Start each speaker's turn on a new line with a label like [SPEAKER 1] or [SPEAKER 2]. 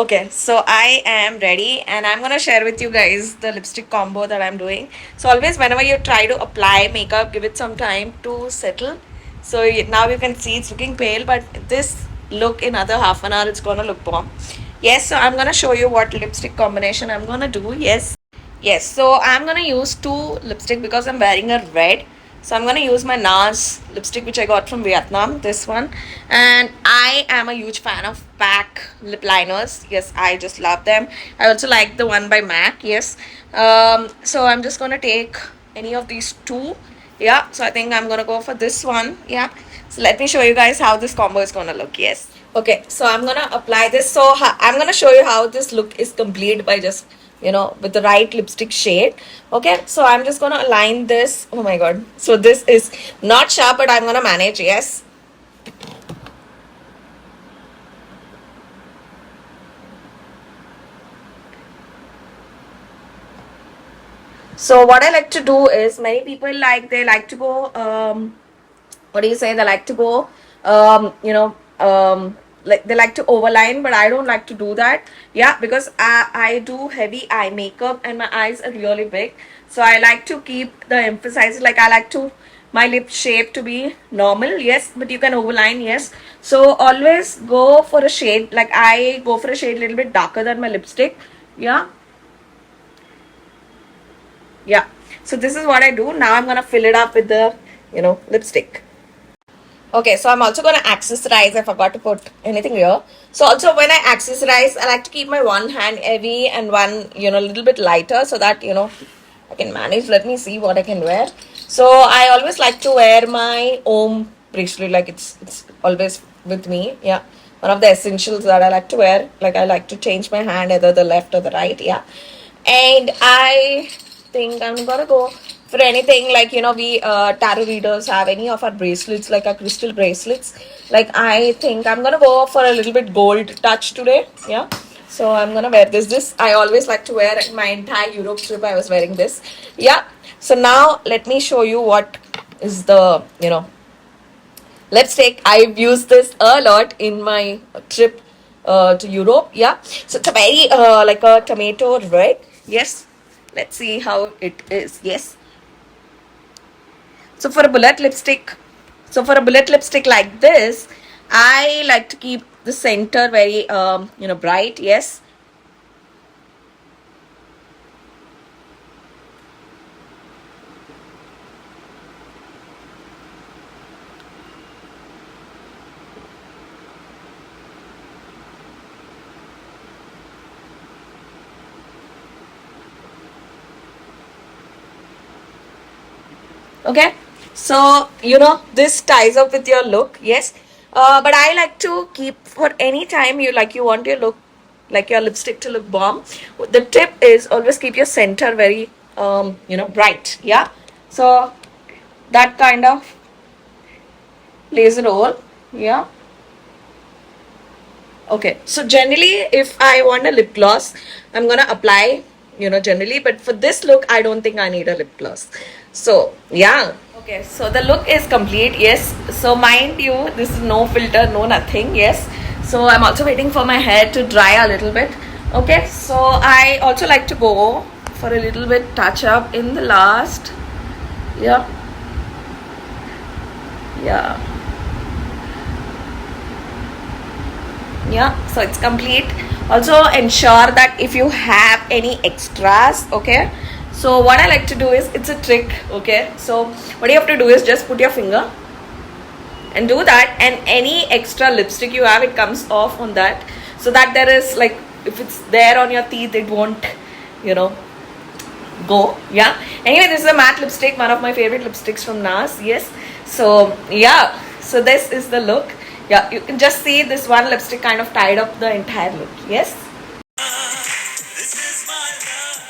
[SPEAKER 1] Okay, so I am ready and I'm gonna share with you guys the lipstick combo that I'm doing. So always whenever you try to apply makeup, give it some time to settle. So now you can see it's looking pale, but this look in another half an hour it's gonna look bomb. Yes, so I'm gonna show you what lipstick combination I'm gonna do. Yes, so I'm gonna use two lipstick because I'm wearing a red. So I'm gonna use my NARS lipstick which I got from Vietnam, this one. And I am a huge fan of MAC lip liners. Yes, I just love them. I also like the one by MAC. Yes. So I'm just gonna take any of these two. Yeah, so I think I'm gonna go for this one. Yeah. So let me show you guys how this combo is gonna look. Yes. Okay, so I'm gonna apply this. So I'm gonna show you how this look is complete by just with the right lipstick shade. Okay, so I'm just gonna align this. Oh my god, so this is not sharp, but I'm gonna manage. Yes. So what I like to do is, many people they like to go what do you say, they like to go like they like to overline, but I don't like to do that. Yeah, because I do heavy eye makeup and my eyes are really big, so I like to keep the emphasis, like I like to my lip shape to be normal. Yes, but you can overline. Yes, so always go for a shade, like I go for a shade a little bit darker than my lipstick. Yeah. Yeah, so this is what I do. Now I'm gonna fill it up with the lipstick. Okay, so I'm also gonna accessorize. I forgot to put anything here. So also when I accessorize, I like to keep my one hand heavy and one a little bit lighter, so that I can manage. Let me see what I can wear. So I always like to wear my Om bracelet, like it's always with me. Yeah, one of the essentials that I like to wear. Like I like to change my hand either the left or the right. Yeah, and I think I'm gonna go for anything, like we tarot readers have any of our bracelets, like our crystal bracelets. Like I think I'm gonna go for a little bit gold touch today. Yeah, so I'm gonna wear this I always like to wear. In my entire Europe trip I was wearing this. Yeah, so now let me show you what is the lipstick. I've used this a lot in my trip to Europe. Yeah, so it's a very like a tomato red. Yes, let's see how it is. Yes, so for a bullet lipstick, like this, I like to keep the center very bright. Yes. Okay, so this ties up with your look. Yes, but I like to keep, for any time you want your look, like your lipstick to look bomb, the tip is always keep your center very bright. Yeah, so that kind of plays a role. Yeah. Okay, so generally if I want a lip gloss, I'm gonna apply generally, but for this look I don't think I need a lip gloss. So yeah. Okay, so the look is complete. Yes, so mind you, this is no filter, no nothing. Yes, so I'm also waiting for my hair to dry a little bit. Okay, so I also like to go for a little bit touch up in the last. Yeah. Yeah. Yeah, so it's complete. Also ensure that if you have any extras, okay, so what I like to do is, it's a trick. Okay, so what you have to do is just put your finger and do that, and any extra lipstick you have, it comes off on that, so that there is, like, if it's there on your teeth, it won't go. Yeah, anyway, this is a matte lipstick, one of my favorite lipsticks from NARS. Yes, so yeah, so this is the look. Yeah, you can just see this one lipstick kind of tied up the entire look. Yes. This is my love.